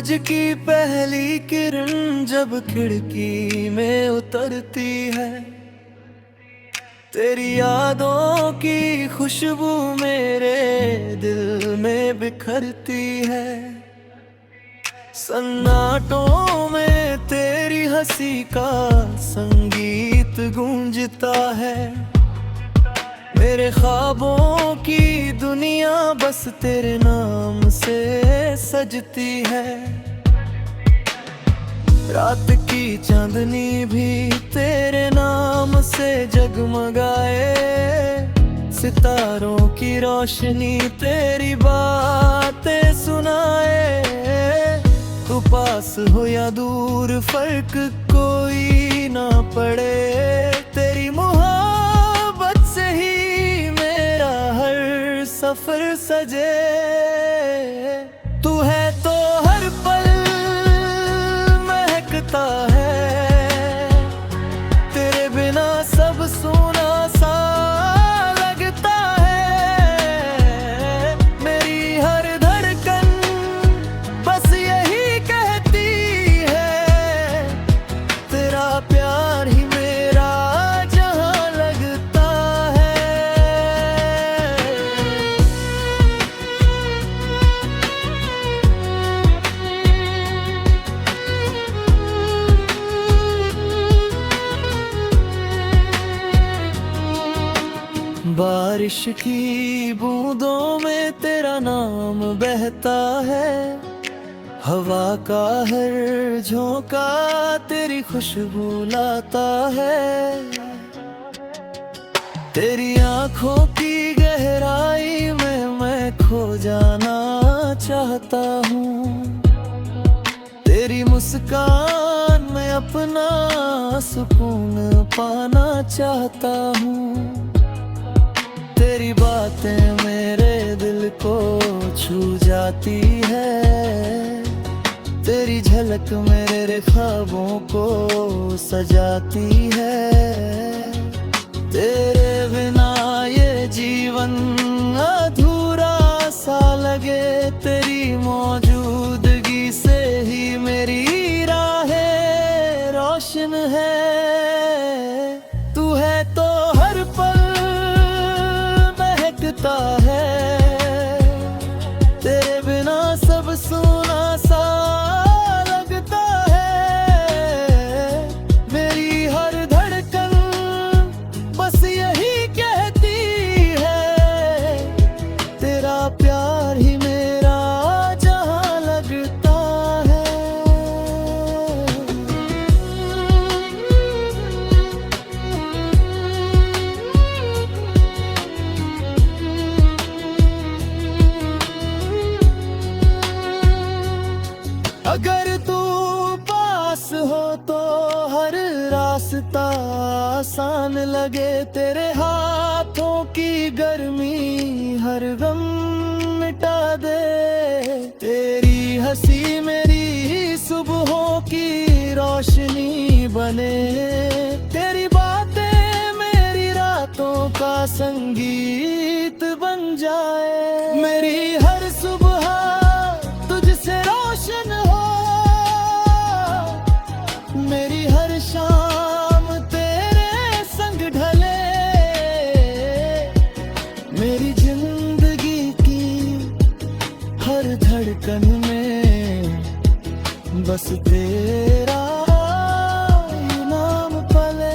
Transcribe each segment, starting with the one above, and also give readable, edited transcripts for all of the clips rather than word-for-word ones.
सूरज की पहली किरण जब खिड़की में उतरती है, तेरी यादों की खुशबू मेरे दिल में बिखरती है। सन्नाटों में तेरी हंसी का संगीत गूंजता है। मेरे ख्वाबों की दुनिया बस तेरे नाम से सजती है। रात की चांदनी भी तेरे नाम से जगमगाए। सितारों की रोशनी तेरी बातें सुनाए। तू पास हो या दूर फर्क कोई ना पड़े। तेरी मोहब्बत से ही मेरा हर सफर सजे। तू है तो हर पल महकता है। तेरे बिना सब सूना सा लगता है। मेरी हर धड़कन बस यही कहती है, तेरा प्यार ही मेरा जहां लगता है। बारिश की बूंदों में तेरा नाम बहता है। हवा का हर झोंका तेरी खुशबू लाता है। तेरी आंखों की गहराई में मैं खो जाना चाहता हूँ। तेरी मुस्कान में अपना सुकून पाना चाहता हूँ। तेरी बातें मेरे दिल को छू जाती है। तेरी झलक मेरे ख्वाबों को सजाती है। तेरे बिना ये जीवन अधूरा सा लगे। तेरी मौजूदगी से ही मेरी राहें रोशन है। तू है तो हर पल महकता है। तेरे बिना सब सूना सा लगता है। मेरी हर धड़कन बस यही कहती है, तेरा प्यार ही मेरा जहां लगता है। अगर तू पास हो तो हर रास्ता आसान लगे। तेरे हाथों की गर्मी हर गम मिटा दे। तेरी हंसी मेरी सुबहों की रोशनी बने। तेरी बातें मेरी रातों का संगीत बन जाए। मेरी हर सुबह तुझसे रोशन हो। मेरी हर शाम तेरे संग ढले। मेरी जिंदगी की हर धड़कन में बस तेरा ही नाम पले।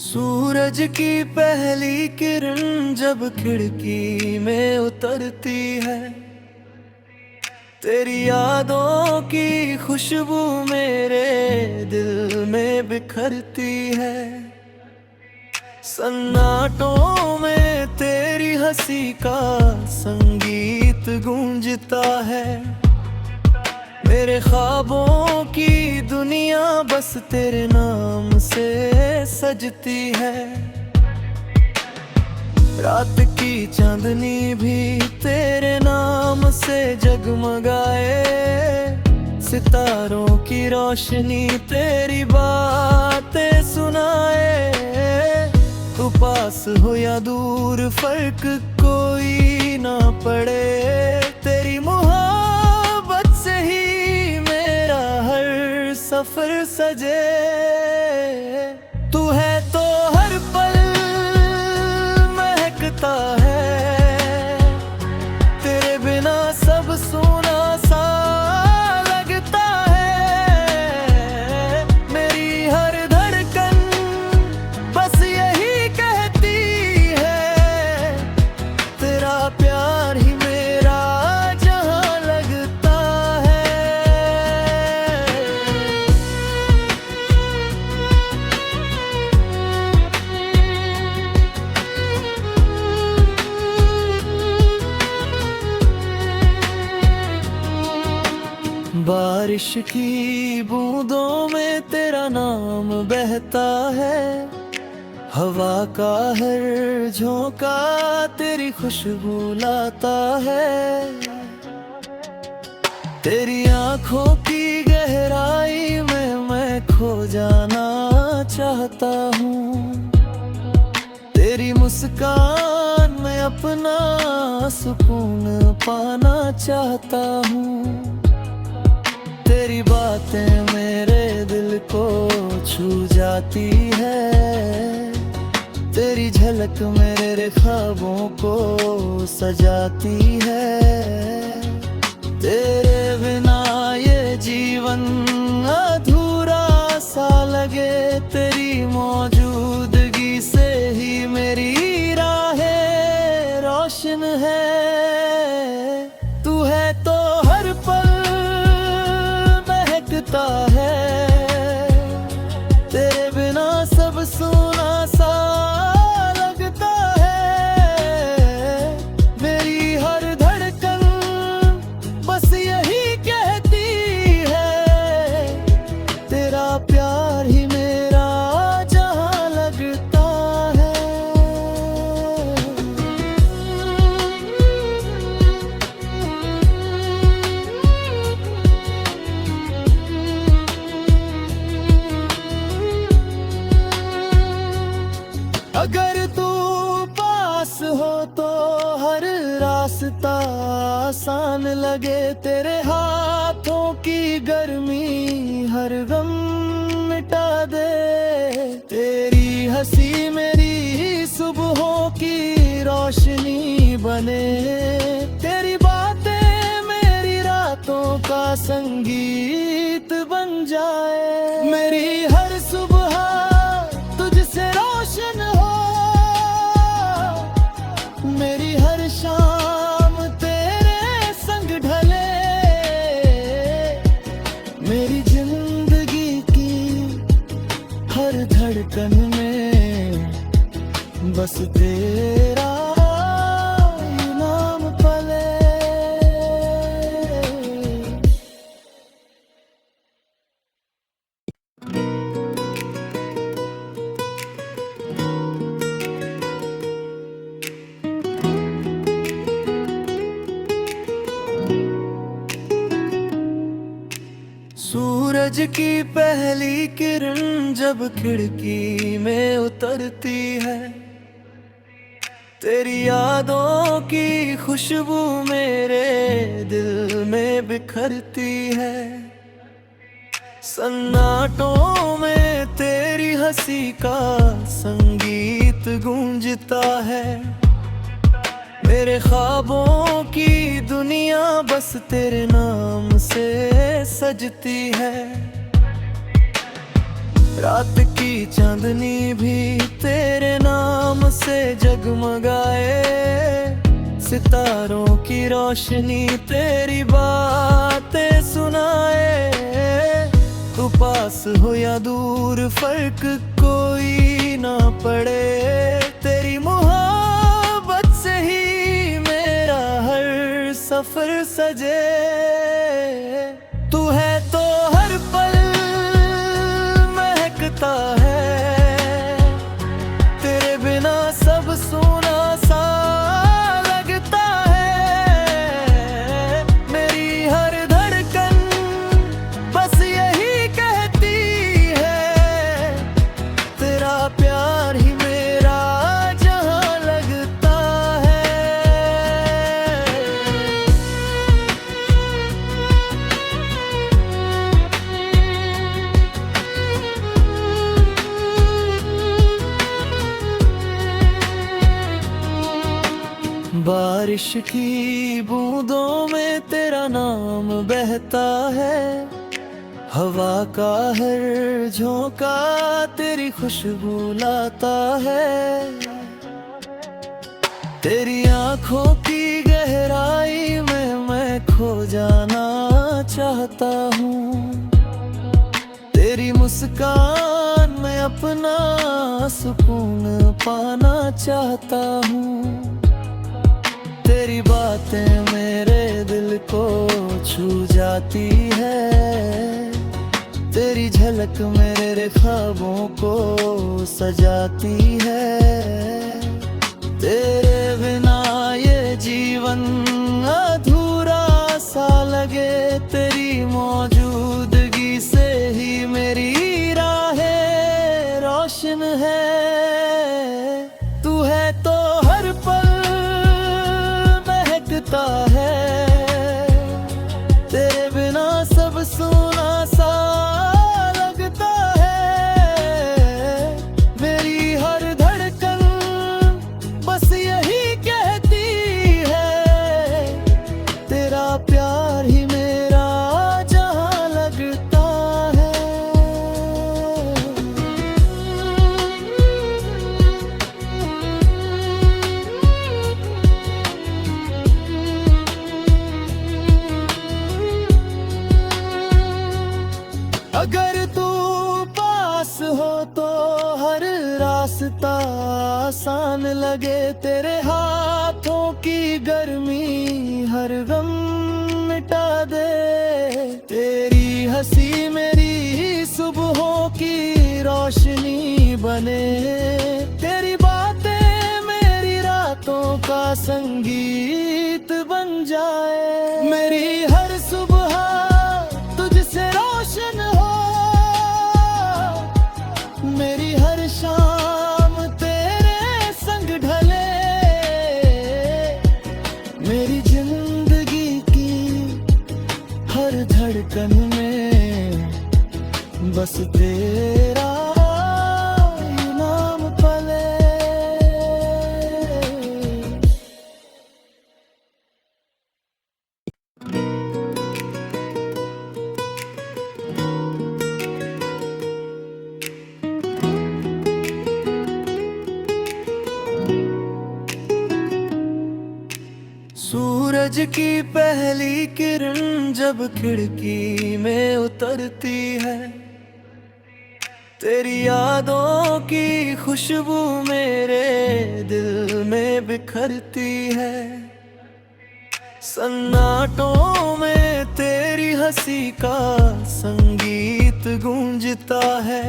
सूरज की पहली किरण जब खिड़की में उतरती है, तेरी यादों की खुशबू मेरे दिल में बिखरती है। सन्नाटों में तेरी हंसी का संगीत गूंजता है। मेरे ख्वाबों की दुनिया बस तेरे नाम से सजती है। रात की चांदनी भी तेरे नाम से जगमगाए, सितारों की रोशनी तेरी बातें सुनाए। तू पास हो या दूर फर्क कोई ना पड़े, तेरी मोहब्बत से ही मेरा हर सफर सजे। तू है तो हर पल महकता है, तेरे बिना सब सूना सा लगता है। मेरी हर धड़कन बस यही कहती है, तेरा प्यार ही मेरा जहां लगता है। बारिश की बूंदों में तेरा नाम बहता है, हवा का हर झोंका तेरी खुशबू लाता है। तेरी आंखों की गहराई में मैं खो जाना चाहता हूँ, तेरी मुस्कान में अपना सुकून पाना चाहता हूँ। तेरी बातें मेरे दिल को छू जाती है, तेरी झलक मेरे ख्वाबों को सजाती है। तेरे बिना ये जीवन अधूरा सा लगे, तेरी मौजूदगी से ही मेरी राहें रोशन है। तू है तो हर पल महकता है, तेरे बिना सब सूना सा लगता है। मेरी हर धड़कन बस यही कहती है, तेरा प्यार ही मेरा जहां लगता है। अगर तू पास हो तो हर रास्ता आसान लगे, तेरे हाथों की गर्मी हर गम मिटा दे। तेरी हंसी मेरी सुबहों की रोशनी बने, तेरी बातें मेरी रातों का संगीत बन जाए। मेरी हर सुबह तुझसे रोशन हो, मेरी हर शाम तेरे संग ढले। मेरी जिंदगी की हर धड़कन में बस तेरा ही नाम पले। सूरज की पहली किरण जब खिड़की में उतरती है, तेरी यादों की खुशबू मेरे दिल में बिखरती है। सन्नाटों में तेरी हंसी का संगीत गूंजता है। मेरे ख्वाबों की दुनिया बस तेरे नाम से सजती है। रात की चांदनी भी तेरे नाम से जगमगाए, सितारों की रोशनी तेरी बातें सुनाए। तू पास हो या दूर फर्क कोई ना पड़े, तेरी मोहब्बत से ही मेरा हर सफर सजे। तू है तो हर पल महकता है, तेरे बिना सब सूना सा बारिश की बूंदों में तेरा नाम बहता है, हवा का हर झोंका तेरी खुशबू लाता है। तेरी आंखों की गहराई में मैं खो जाना चाहता हूँ, तेरी मुस्कान में अपना सुकून पाना चाहता हूँ। तेरी बातें मेरे दिल को छू जाती है, तेरी झलक मेरे ख्वाबों को सजाती है। तेरे बिना ये जीवन अधूरा सा लगे, तेरी मौजूदगी से ही मेरी राहें रोशन है। तू है तो हर पल महकता है, तेरे बिना सब सुना सा लगता है। मेरी हर धड़कन बस यही कहती है, तेरा प्यार ही मेरा जहां लगता है। अगर तू पास हो तो हर रास्ता आसान लगे, तेरे हाथों की गर्मी हर गम मिटा दे। तेरी हंसी मेरी सुबहों की रोशनी बने, तेरी बातें मेरी रातों का संगीत बन जाए। मेरी हर सुबह तुझसे रोशन हो, मेरी हर शाम तेरे संग ढले। मेरी जिंदगी की हर धड़कन में बस तेरा ही नाम पले। सूरज की पहली किरण जब खिड़की में उतरती है, तेरी यादों की खुशबू मेरे दिल में बिखरती है। सन्नाटों में तेरी हंसी का संगीत गूंजता है,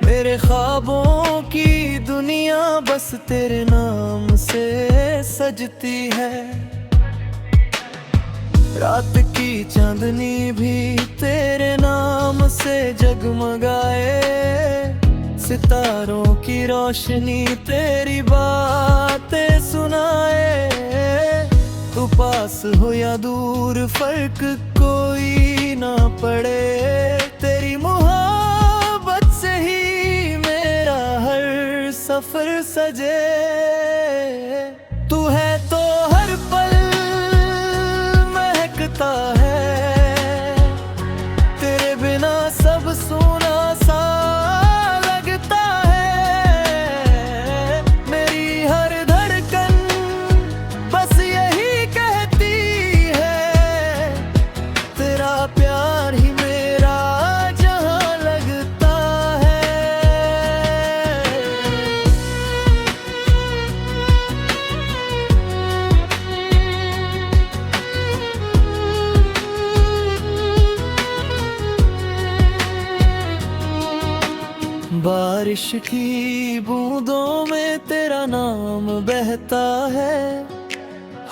मेरे ख्वाबों की दुनिया बस तेरे नाम से सजती है। रात की चांदनी भी तेरे नाम से जगमगाए, सितारों की रोशनी तेरी बातें सुनाए। तू पास हो या दूर फर्क कोई ना पड़े, तेरी मोहब्बत से ही मेरा हर सफर सजे। तू है तो हर पल महकता है, तेरे बिना सब सुना सा लगता है। मेरी हर धड़कन बस यही कहती है, तेरा प्यार ही मेरा जहां लगता है। बारिश की बूंदों में तेरा नाम बहता है,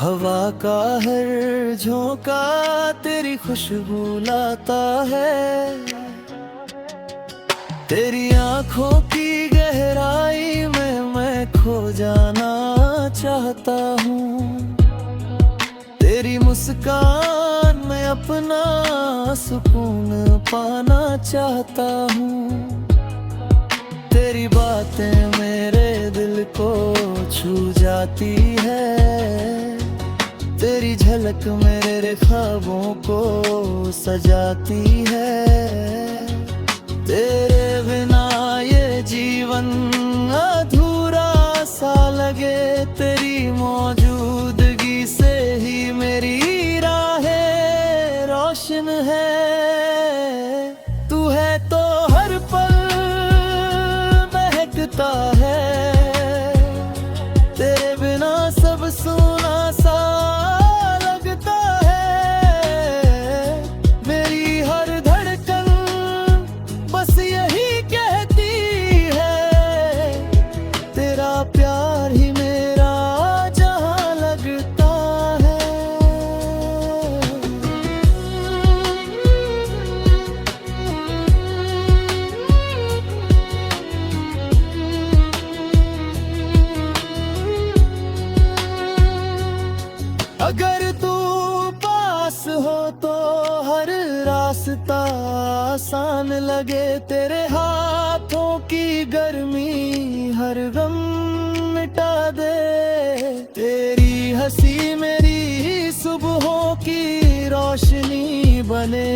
हवा का हर झोंका तेरी खुशबू लाता है। तेरी आंखों की गहराई में मैं खो जाना चाहता हूँ, तेरी मुस्कान में अपना सुकून पाना चाहता हूँ। तेरी बातें मेरे दिल को छू जाती है, तेरी झलक मेरे ख्वाबों को सजाती है। तेरे बिना ये जीवन अधूरा सा लगे, तेरी मौजूदगी से ही मेरी राहें रोशन है। तू है तो हर पल महकता है, तेरे बिना सब सुना सा लगता है। मेरी हर धड़कन बस यही कहती है, तेरा प्यार ही मेरा जहां लगता है। अगर तू पास हो तो हर रास्ता आसान लगे, तेरे हाथों की गर्मी हर गम मिटा दे। तेरी हंसी मेरी सुबहों की रोशनी बने,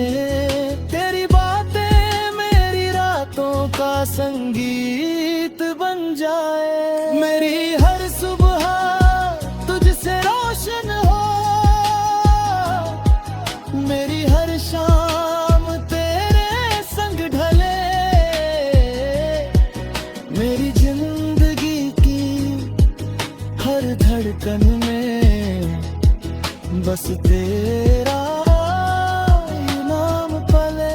तेरी बातें मेरी रातों का संगीत बन जाए। मेरी हर सुबह तुझसे रोशन हो, मेरी हर शाम तेरे संग ढले। मेरी जिंदगी की हर धड़कन में बस तेरा ही नाम पले।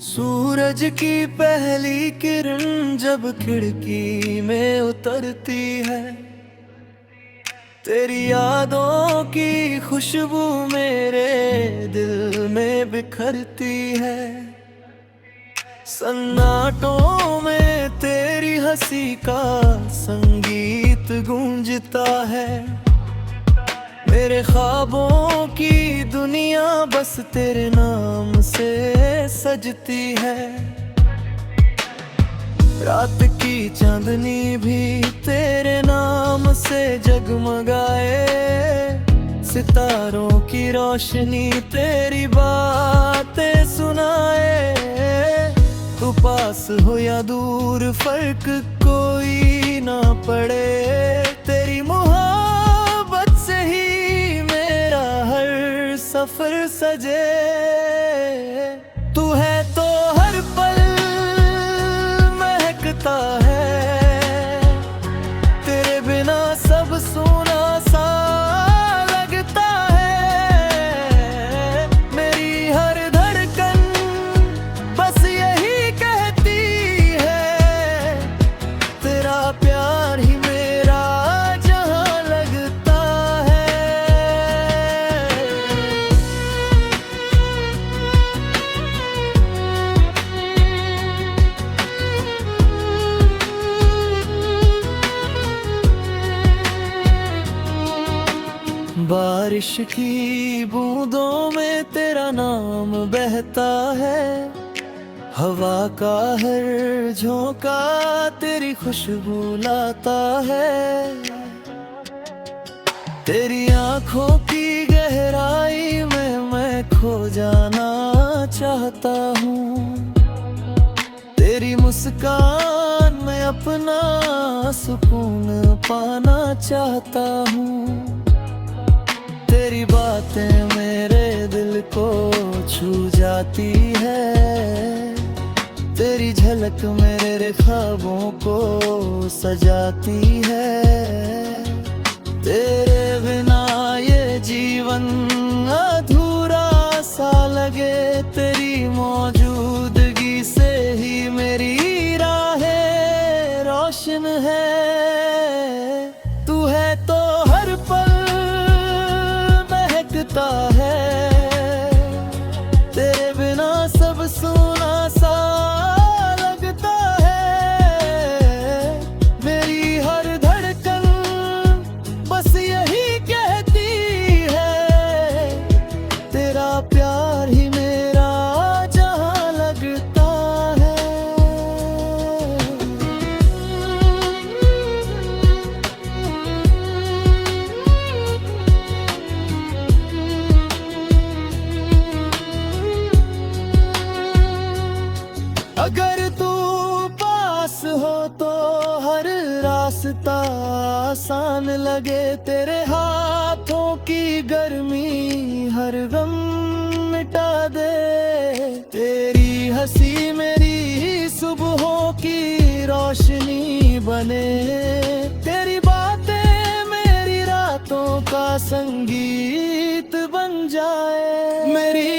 सूरज की पहली किरण जब खिड़की में उतरती है, तेरी यादों की खुशबू मेरे दिल में बिखरती है। सन्नाटों में तेरी हंसी का संगीत गूंजता है। मेरे ख्वाबों की दुनिया बस तेरे नाम से सजती है। रात की चांदनी भी तेरे नाम से जगमगाए, सितारों की रोशनी तेरी बातें सुनाए। तू पास हो या दूर फर्क कोई ना पड़े, तेरी मोहब्बत से ही मेरा हर सफर सजे। तू है तो हर पल महकता है, तेरे बिना सब सुना सा लगता है। मेरी हर धड़कन बस यही कहती है, तेरा प्यार ही मेरा जहां लगता है। बारिश की बूंदों में तेरा नाम बहता है, हवा का हर झोंका तेरी खुशबू लाता है। तेरी आंखों की गहराई में मैं खो जाना चाहता हूँ, तेरी मुस्कान में अपना सुकून पाना चाहता हूँ। तेरी बातें मेरे दिल को छू जाती है, तेरी झलक मेरे ख्वाबों को सजाती है। तेरे बिना ये जीवन अधूरा सा लगे, तेरी मौजूदगी से ही मेरी राहें रोशन है। तू है तो हर पल महकता है, तेरे बिना सब सुन रास्ता आसान लगे, तेरे हाथों की गर्मी हर गम मिटा दे। तेरी हंसी मेरी सुबहों की रोशनी बने, तेरी बातें मेरी रातों का संगीत बन जाए। मेरी